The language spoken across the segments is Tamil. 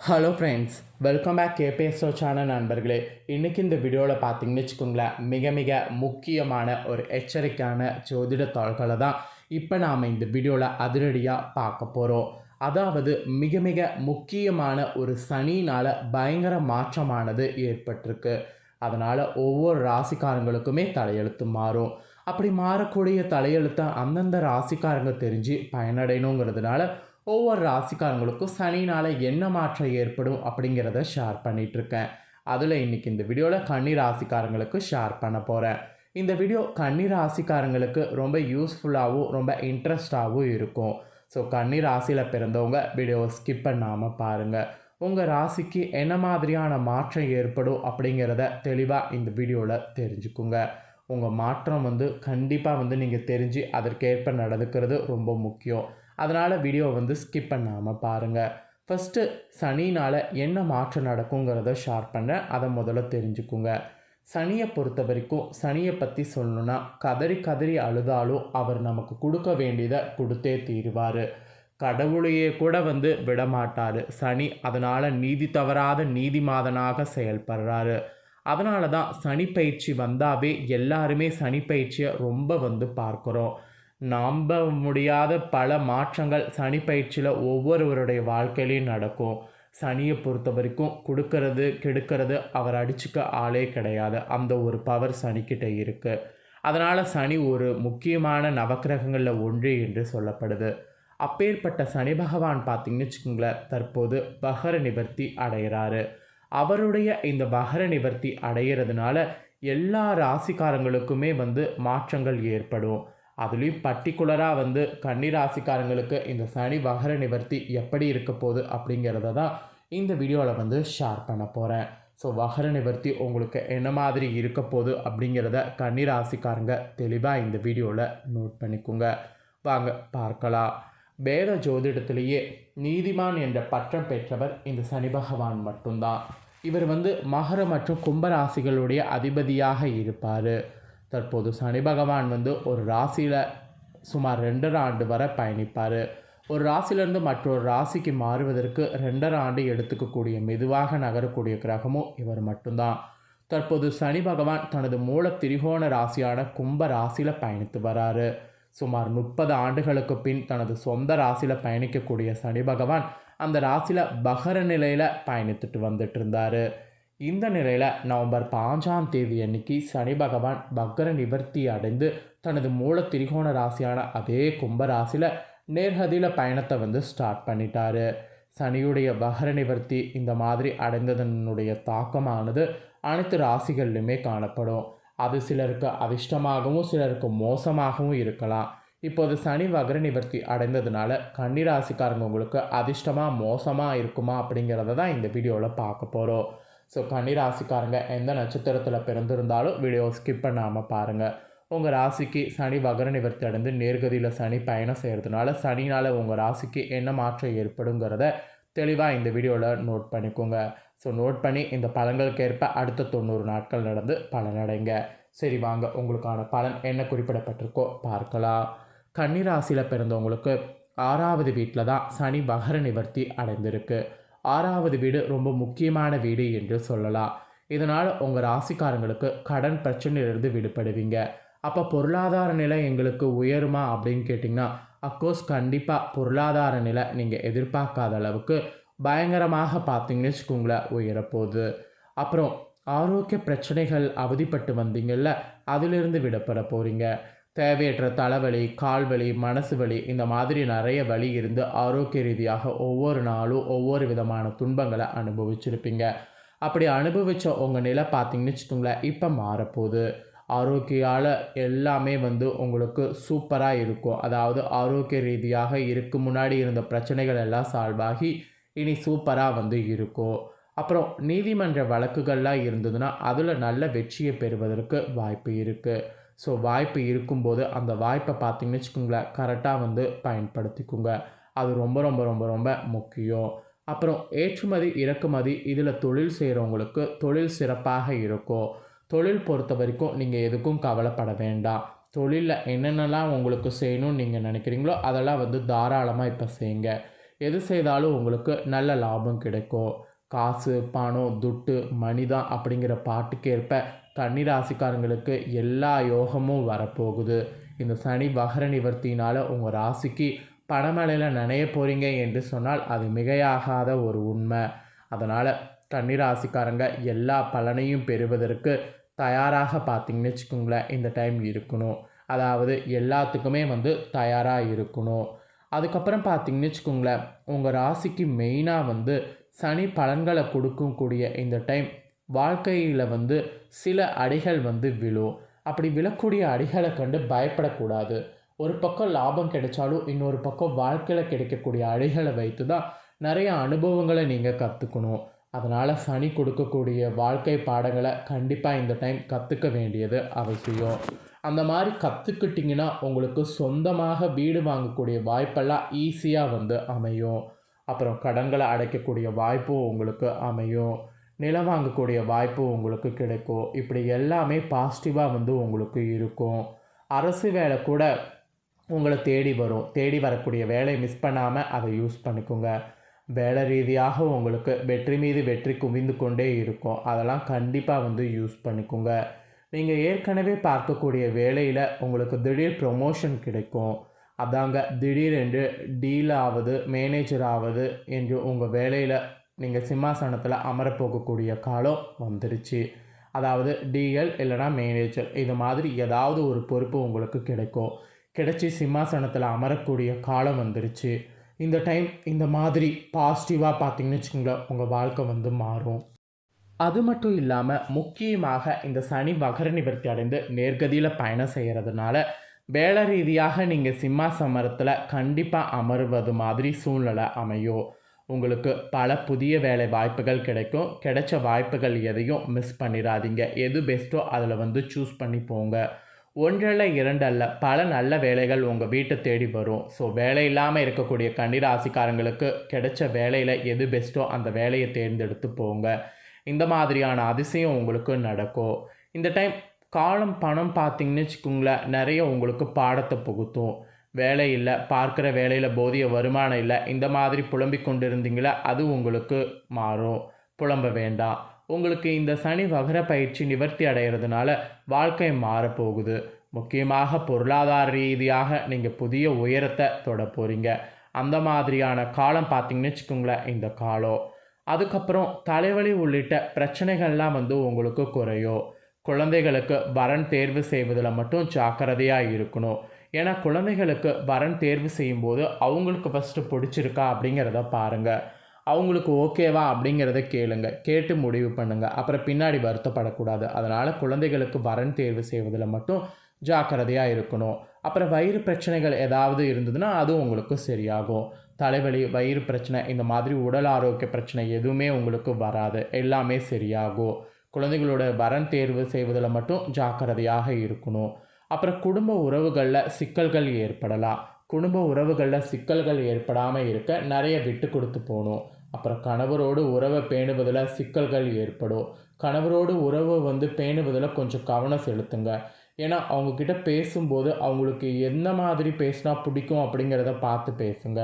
Hello friends, welcome back KPSO channel நண்பர்களே. இன்றைக்கி இந்த வீடியோவில் பார்த்தீங்கன்னு வச்சுக்கோங்களேன், மிக மிக முக்கியமான ஒரு எச்சரிக்கையான ஜோதிட தாள்களை தான் இப்போ நாம் இந்த வீடியோவில் அதிரடியாக பார்க்க போகிறோம். அதாவது மிக மிக முக்கியமான ஒரு சனினால் பயங்கர மாற்றமானது ஏற்பட்டிருக்கு. அதனால் ஒவ்வொரு ராசிக்காரங்களுக்குமே தலையெழுத்து மாறும். அப்படி மாறக்கூடிய தலையெழுத்தை அந்தந்த ராசிக்காரங்க தெரிஞ்சு பயனடையணுங்கிறதுனால ஒவ்வொரு ராசிக்காரங்களுக்கும் சனினால் என்ன மாற்றம் ஏற்படும் அப்படிங்கிறத ஷேர் பண்ணிகிட்ருக்கேன். அதில் இன்றைக்கி இந்த வீடியோவில் கன்னி ராசிக்காரங்களுக்கு ஷேர் பண்ண போகிறேன். இந்த வீடியோ கன்னி ராசிக்காரங்களுக்கு ரொம்ப யூஸ்ஃபுல்லாகவும் ரொம்ப இன்ட்ரெஸ்டாகவும் இருக்கும். ஸோ கன்னி ராசியில் பிறந்தவங்க வீடியோவை ஸ்கிப் பண்ணாமல் பாருங்கள். உங்கள் ராசிக்கு என்ன மாதிரியான மாற்றம் ஏற்படும் அப்படிங்கிறத தெளிவாக இந்த வீடியோவில் தெரிஞ்சுக்குங்க. உங்கள் மாற்றம் கண்டிப்பாக நீங்கள் தெரிஞ்சு அதற்கேற்ப நடந்துக்கிறது ரொம்ப முக்கியம். அதனால் வீடியோ ஸ்கிப் பண்ணாமல் பாருங்கள். ஃபஸ்ட்டு சனினால் என்ன மாற்றம் நடக்குங்கிறத ஷேர் பண்ணுறேன். அதை முதல்ல தெரிஞ்சுக்குங்க. சனியை பொறுத்த வரைக்கும் சனியை பற்றி சொல்லணுன்னா கதறி கதறி அழுதாலும் அவர் நமக்கு கொடுக்க வேண்டியதை கொடுத்தே தீருவார். கடவுளையே கூட விடமாட்டார் சனி. அதனால் நீதி தவறாத நீதிமாதனாக செயல்படுறாரு. அதனால தான் சனி பயிற்சி வந்தாவே எல்லாருமே சனி பயிற்சியை ரொம்ப பார்க்குறோம். நம்ப முடியாத பல மாற்றங்கள் சனி பயிற்சியில் ஒவ்வொருவருடைய வாழ்க்கையிலையும் நடக்கும். சனியை பொறுத்த வரைக்கும் கொடுக்கறது கெடுக்கிறது அவர் அடிச்சுக்க ஆளே கிடையாது. அந்த ஒரு பவர் சனிக்கிட்ட இருக்குது. அதனால் சனி ஒரு முக்கியமான நவக்கிரகங்களில் ஒன்று என்று சொல்லப்படுது. அப்பேற்பட்ட சனி பகவான் பார்த்திங்கன்னு வச்சுக்கோங்களேன், தற்போது வகர நிவர்த்தி அடைகிறாரு. அவருடைய இந்த வகர நிவர்த்தி அடைகிறதுனால எல்லா ராசிக்காரங்களுக்குமே மாற்றங்கள் ஏற்படும். அதுலேயும் பர்டிகுலராக கன்னி ராசிக்காரங்களுக்கு இந்த சனி வகர நிவர்த்தி எப்படி இருக்க போகுது அப்படிங்கிறத தான் இந்த வீடியோவில் ஷேர் பண்ண போகிறேன். ஸோ வகர நிவர்த்தி உங்களுக்கு என்ன மாதிரி இருக்க போகுது அப்படிங்கிறத கன்னி ராசிக்காரங்க தெளிவாக இந்த வீடியோவில் நோட் பண்ணிக்கோங்க. வாங்க பார்க்கலாம். வேத ஜோதிடத்திலேயே நீதிமான் என்ற பட்டம் பெற்றவர் இந்த சனி பகவான் மட்டும்தான். இவர் மகர மற்றும் கும்பராசிகளுடைய அதிபதியாக இருப்பார். தற்போது சனி பகவான் ஒரு ராசியில் சுமார் 2.5 ஆண்டு வரை பயணிப்பார். ஒரு ராசியிலேருந்து மற்றொரு ராசிக்கு மாறுவதற்கு 2.5 ஆண்டு எடுத்துக்கக்கூடிய மெதுவாக நகரக்கூடிய கிரகமும் இவர் மட்டும்தான். தற்போது சனி பகவான் தனது மூல திரிகோண ராசியான கும்ப ராசியில் பயணித்து வராரு. சுமார் 30 ஆண்டுகளுக்கு பின் தனது சொந்த ராசியில் பயணிக்கக்கூடிய சனி பகவான் அந்த ராசியில் பகர நிலையில் பயணித்துட்டு வந்துட்டு இருந்தார். இந்த நிலையில் நவம்பர் 5ஆம் தேதி அன்னைக்கு சனி பகவான் வக்ர நிவர்த்தி அடைந்து தனது மூல திரிகோண ராசியான அதே கும்ப ராசியில் நேர்கதியில் பயணத்தை ஸ்டார்ட் பண்ணிட்டாரு. சனியுடைய வக்ர நிவர்த்தி இந்த மாதிரி அடைந்ததனுடைய தாக்கமானது அனைத்து ராசிகள்லையுமே காணப்படும். அது சிலருக்கு அதிர்ஷ்டமாகவும் சிலருக்கு மோசமாகவும் இருக்கலாம். இப்போது சனி வக்ர நிவர்த்தி அடைந்ததுனால கன்னி ராசிக்காரங்க உங்களுக்கு அதிர்ஷ்டமாக மோசமாக இருக்குமா அப்படிங்கிறத தான் இந்த வீடியோவில் பார்க்க போகிறோம். ஸோ கன்னி ராசிக்காரங்க எந்த நட்சத்திரத்தில் பிறந்திருந்தாலும் வீடியோ ஸ்கிப் பண்ணாமல் பாருங்கள். உங்கள் ராசிக்கு சனி வக்ர நிவர்த்தி அடைந்து நேர்கதியில் சனி பயணம் செய்கிறதுனால சனினால் உங்கள் ராசிக்கு என்ன மாற்றம் ஏற்படுங்கிறத தெளிவாக இந்த வீடியோவில் நோட் பண்ணிக்கோங்க. ஸோ நோட் பண்ணி இந்த பலன்களுக்கேற்ப அடுத்த 90 நாட்கள் நடந்து பலனடைங்க. சரி வாங்க, உங்களுக்கான பலன் என்ன குறிப்பிடப்பட்டிருக்கோ பார்க்கலாம். கன்னி ராசியில் பிறந்தவங்களுக்கு 6வது வீட்டில் தான் சனி வக்ர நிவர்த்தி அடைந்திருக்கு. 6வது வீடு ரொம்ப முக்கியமான வீடு என்று சொல்லலாம். இதனால் உங்கள் ராசிக்காரங்களுக்கு கடன் பிரச்சனையிலிருந்து விடுபடுவீங்க. அப்போ பொருளாதார நிலை எங்களுக்கு உயருமா அப்படின்னு கேட்டிங்கன்னா, அஃப்கோர்ஸ் கண்டிப்பாக பொருளாதார நிலை நீங்கள் எதிர்பார்க்காத அளவுக்கு பயங்கரமாக பார்த்தீங்கன்னு வச்சுக்கோங்களேன் உயரப்போகுது. அப்புறம் ஆரோக்கிய பிரச்சனைகள் அவதிப்பட்டு வந்தீங்கள்ல, அதிலிருந்து விடுபட போகிறீங்க. தேவையற்ற தலைவலி, கால்வலி, மனசு வலி இந்த மாதிரி நிறைய வலி இருந்து ஆரோக்கிய ரீதியாக ஒவ்வொரு நாளும் ஒவ்வொரு விதமான துன்பங்களை அனுபவிச்சிருப்பீங்க. அப்படி அனுபவித்த உங்கள் நிலை பார்த்தீங்கன்னு வச்சுக்கோங்களேன் இப்போ மாறப்போகுது. ஆரோக்கியால் எல்லாமே உங்களுக்கு சூப்பராக இருக்கும். அதாவது ஆரோக்கிய ரீதியாக முன்னாடி இருந்த பிரச்சனைகள் எல்லாம் சால்வ் ஆகி இனி சூப்பராக இருக்கும். அப்புறம் நீதிமன்ற வழக்குகள்லாம் இருந்ததுன்னா அதில் நல்ல வெற்றியை பெறுவதற்கு வாய்ப்பு இருக்குது. ஸோ வாய்ப்பு இருக்கும்போது அந்த வாய்ப்பை பார்த்தீங்கன்னு வச்சுக்கோங்களேன் கரெக்டாக பயன்படுத்திக்கோங்க. அது ரொம்ப ரொம்ப ரொம்ப ரொம்ப முக்கியம். அப்புறம் ஏற்றுமதி இறக்குமதி இதில் தொழில் செய்கிறவங்களுக்கு தொழில் சிறப்பாக இருக்கும். தொழில் பொறுத்த வரைக்கும் நீங்கள் எதுக்கும் கவலைப்பட வேண்டாம். தொழிலில் என்னென்னலாம் உங்களுக்கு செய்யணும்னு நீங்கள் நினைக்கிறீங்களோ அதெல்லாம் தாராளமாக இப்போ செய்யுங்க. எது செய்தாலும் உங்களுக்கு நல்ல லாபம் கிடைக்கும். காசு, பணம், துட்டு, மனிதம் அப்படிங்கிற பாட்டுக்கேற்ப கன்னிராசிக்காரங்களுக்கு எல்லா யோகமும் வரப்போகுது. இந்த சனி வகர நிவர்த்தியினால் உங்கள் ராசிக்கு பணமழையில் நனைய போகிறீங்க என்று சொன்னால் அது மிகையாகாத ஒரு உண்மை. அதனால் கன்னிராசிக்காரங்க எல்லா பலனையும் பெறுவதற்கு தயாராக பார்த்தீங்கன்னு வச்சுக்கோங்களேன் இந்த டைம் இருக்கணும். அதாவது எல்லாத்துக்குமே தயாராக இருக்கணும். அதுக்கப்புறம் பார்த்தீங்கன்னு வச்சுக்கோங்களேன் உங்கள் ராசிக்கு மெயினாக சனி பலன்களை கொடுக்கக்கூடிய இந்த டைம் வாழ்க்கையில் சில அடிகள் விழும். அப்படி விழக்கூடிய அடிகளை கண்டு பயப்படக்கூடாது. ஒரு பக்கம் லாபம் கிடைச்சாலும் இன்னொரு பக்கம் வாழ்க்கையில் கிடைக்கக்கூடிய அடிகளை வைத்து தான் நிறைய அனுபவங்களை நீங்கள் கற்றுக்கணும். அதனால் சனி கொடுக்கக்கூடிய வாழ்க்கை பாடங்களை கண்டிப்பாக இந்த டைம் கற்றுக்க வேண்டியது அவசியம். அந்த மாதிரி கற்றுக்கிட்டிங்கன்னா உங்களுக்கு சொந்தமாக வீடு வாங்கக்கூடிய வாய்ப்பெல்லாம் ஈஸியாக அமையும். அப்புறம் கடன்களை அடைக்கக்கூடிய வாய்ப்பும் உங்களுக்கு அமையும். நிலம் வாங்கக்கூடிய வாய்ப்பு உங்களுக்கு கிடைக்கும். இப்படி எல்லாமே பாசிட்டிவாக உங்களுக்கு இருக்கும். அரசு வேலை கூட உங்களை தேடி வரும். தேடி வரக்கூடிய வேலையை மிஸ் பண்ணாமல் அதை யூஸ் பண்ணிக்கோங்க. வேலை ரீதியாக உங்களுக்கு வெற்றி மீது வெற்றி குவிந்து கொண்டே இருக்கும். அதெல்லாம் கண்டிப்பாக யூஸ் பண்ணிக்கோங்க. நீங்கள் ஏற்கனவே பார்க்கக்கூடிய வேலையில் உங்களுக்கு திடீர் ப்ரொமோஷன் கிடைக்கும். அதாங்க திடீரென்று டீல் ஆகுது, மேனேஜர் ஆகுது என்று உங்கள் வேலையில் நீங்கள் சிம்மாசனத்தில் அமரப்போகக்கூடிய காலம் வந்துருச்சு. அதாவது டிஎல் இல்லைனா மேனேஜர் இது மாதிரி ஏதாவது ஒரு பொறுப்பு உங்களுக்கு கிடைக்கும். கிடைச்சி சிம்மாசனத்தில் அமரக்கூடிய காலம் வந்துருச்சு. இந்த டைம் இந்த மாதிரி பாசிட்டிவாக பார்த்தீங்கன்னு வச்சுக்கோங்களேன் உங்கள் வாழ்க்கை மாறும். அது மட்டும் இல்லாமல் முக்கியமாக இந்த சனி வகர நிவர்த்தி அடைந்து நேர்கதியில் பயணம் செய்கிறதுனால வேலை ரீதியாக நீங்கள் சிம்மாசமரத்தில் கண்டிப்பாக அமருவது மாதிரி சூழ்நிலை அமையும். உங்களுக்கு பல புதிய வேலை வாய்ப்புகள் கிடைக்கும். கிடைச்ச வாய்ப்புகள் எதையும் மிஸ் பண்ணிடாதீங்க. எது பெஸ்ட்டோ அதில் சூஸ் பண்ணி போங்க. ஒன்றல்ல இரண்டல்ல பல நல்ல வேலைகள் உங்கள் வீட்டை தேடி வரும். ஸோ வேலை இல்லாமல் இருக்கக்கூடிய கன்னிராசிக்காரங்களுக்கு கிடைச்ச வேலையில் எது பெஸ்ட்டோ அந்த வேலையை தேர்ந்தெடுத்து போங்க. இந்த மாதிரியான அதிசயம் உங்களுக்கு நடக்கும். இந்த டைம் காலம் பணம் பார்த்தீங்கன்னு வச்சுக்கோங்களேன் நிறைய உங்களுக்கு பாடத்தை புகுத்தும். வேலை இல்லை, பார்க்குற வேலையில் போதிய வருமானம் இல்லை, இந்த மாதிரி புலம்பிக் கொண்டு இருந்தீங்களா அது உங்களுக்கு மாறும். புலம்ப வேண்டாம். உங்களுக்கு இந்த சனி வகர பயிற்சி நிவர்த்தி அடைகிறதுனால வாழ்க்கை மாறப்போகுது. முக்கியமாக பொருளாதார ரீதியாக நீங்கள் புதிய உயரத்தை தொட போகிறீங்க. அந்த மாதிரியான காலம் பார்த்தீங்கன்னு வச்சுக்கோங்களேன் இந்த காலம். அதுக்கப்புறம் தலைவலி உள்ளிட்ட பிரச்சனைகள்லாம் உங்களுக்கு குறையும். குழந்தைகளுக்கு வரன் தேர்வு செய்வதில் மட்டும் ஜாக்கிரதையாக இருக்கணும். ஏன்னா குழந்தைகளுக்கு வரன் தேர்வு செய்யும்போது அவங்களுக்கு ஃபஸ்ட்டு பிடிச்சிருக்கா அப்படிங்கிறத பாருங்கள். அவங்களுக்கு ஓகேவா அப்படிங்கிறத கேளுங்க. கேட்டு முடிவு பண்ணுங்கள். அப்புறம் பின்னாடி வருத்தப்படக்கூடாது. அதனால் குழந்தைகளுக்கு வரன் தேர்வு செய்வதில் மட்டும் ஜாக்கிரதையாக இருக்கணும். அப்புறம் வயிறு பிரச்சனைகள் ஏதாவது இருந்ததுன்னா அதுவும் உங்களுக்கு சரியாகும். தலைவலி, வயிறு பிரச்சனை, இந்த மாதிரி உடல் ஆரோக்கிய பிரச்சனை எதுவுமே உங்களுக்கு வராது. எல்லாமே சரியாகும். குழந்தைகளோட வரன் தேர்வு செய்வதில் மட்டும் ஜாக்கிரதையாக இருக்கணும். அப்புறம் குடும்ப உறவுகளில் சிக்கல்கள் ஏற்படலாம். குடும்ப உறவுகளில் சிக்கல்கள் ஏற்படாமல் இருக்க நிறைய விட்டு கொடுத்து போகணும். அப்புறம் கணவரோடு உறவை பேணுவதில் சிக்கல்கள் ஏற்படும். கணவரோடு உறவை பேணுவதில் கொஞ்சம் கவனம் செலுத்துங்க. ஏன்னா அவங்கக்கிட்ட பேசும்போது அவங்களுக்கு எந்த மாதிரி பேசினா பிடிக்கும் அப்படிங்கிறத பார்த்து பேசுங்க.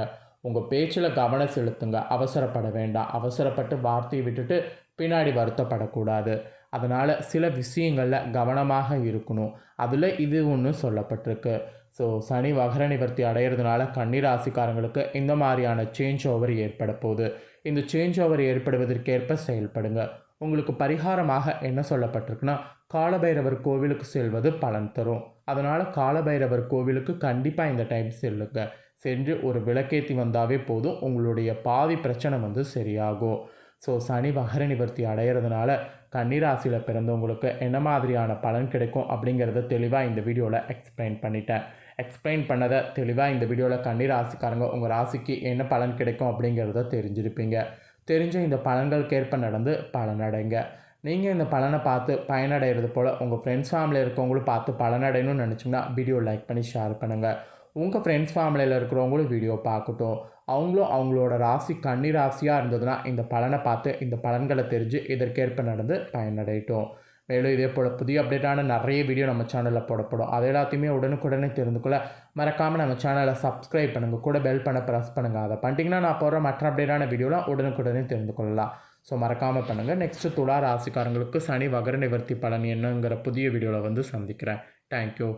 உங்கள் பேச்சில் கவனம் செலுத்துங்க. அவசரப்பட வேண்டாம். அவசரப்பட்டு வார்த்தையை விட்டுட்டு பின்னாடி வருத்தப்படக்கூடாது. அதனால் சில விஷயங்களில் கவனமாக இருக்கணும். அதில் இது ஒன்று சொல்லப்பட்டிருக்கு. ஸோ சனி வகர நிவர்த்தி அடைகிறதுனால கன்னிராசிக்காரங்களுக்கு இந்த மாதிரியான சேஞ்ச் ஓவர் ஏற்பட போகுது. இந்த சேஞ்ச் ஓவர் ஏற்படுவதற்கேற்ப செயல்படுங்க. உங்களுக்கு பரிகாரமாக என்ன சொல்லப்பட்டிருக்குன்னா காலபைரவர் கோவிலுக்கு செல்வது பலன் தரும். அதனால் காலபைரவர் கோவிலுக்கு கண்டிப்பாக இந்த டைம் செல்லுங்க. சென்று ஒரு விளக்கேற்றி வந்தாவே போதும். உங்களுடைய பாதி பிரச்சனை சரியாகும். ஸோ சனி வகர நிவர்த்தி அடைகிறதுனால கன்னிராசியில் பிறந்தவங்களுக்கு என்ன மாதிரியான பலன் கிடைக்கும் அப்படிங்கிறத தெளிவாக இந்த வீடியோவில் எக்ஸ்பிளைன் பண்ணிட்டேன். எக்ஸ்பிளைன் பண்ணதை தெளிவாக இந்த வீடியோவில் கன்னிராசிக்காரங்க உங்கள் ராசிக்கு என்ன பலன் கிடைக்கும் அப்படிங்கிறத தெரிஞ்சிருப்பீங்க. தெரிஞ்ச இந்த பலன்களுக்கேற்ப நடந்து பலனடைங்க. நீங்கள் இந்த பலனை பார்த்து பயனடைகிறது போல் உங்கள் ஃப்ரெண்ட்ஸ் ஃபேமிலியில் இருக்கவங்களும் பார்த்து பலனடையணும்னு நினச்சிங்கன்னா வீடியோ லைக் பண்ணி ஷேர் பண்ணுங்கள். உங்கள் ஃப்ரெண்ட்ஸ் ஃபேமிலியில் இருக்கிறவங்களும் வீடியோ பார்க்கட்டும். அவங்களும் அவங்களோட ராசி கன்னி ராசியாக இருந்ததுன்னா இந்த பலனை பார்த்து இந்த பலன்களை தெரிஞ்சு இதற்கேற்ப நடந்து பயனடையட்டும். மேலும் இதே போல் புதிய அப்டேட்டான நிறைய வீடியோ நம்ம சேனலில் போடப்படும். அது எல்லாத்தையுமே உடனுக்குடனே தெரிந்து கொள்ள மறக்காமல் நம்ம சேனலை சப்ஸ்கிரைப் பண்ணுங்கள், கூட பெல் பண்ண ப்ரெஸ் பண்ணுங்கள். அதை பண்ணிட்டீங்கன்னா நான் போடுற மற்ற அப்டேட்டான வீடியோலாம் உடனுக்குடனே தெரிந்து கொள்ளலாம். ஸோ மறக்காமல் பண்ணுங்கள். நெக்ஸ்ட்டு துலா ராசிக்காரங்களுக்கு சனி வகர நிவர்த்தி பலன் என்னங்கிற புதிய வீடியோவில் வந்து சந்திக்கிறேன். தேங்க்யூ.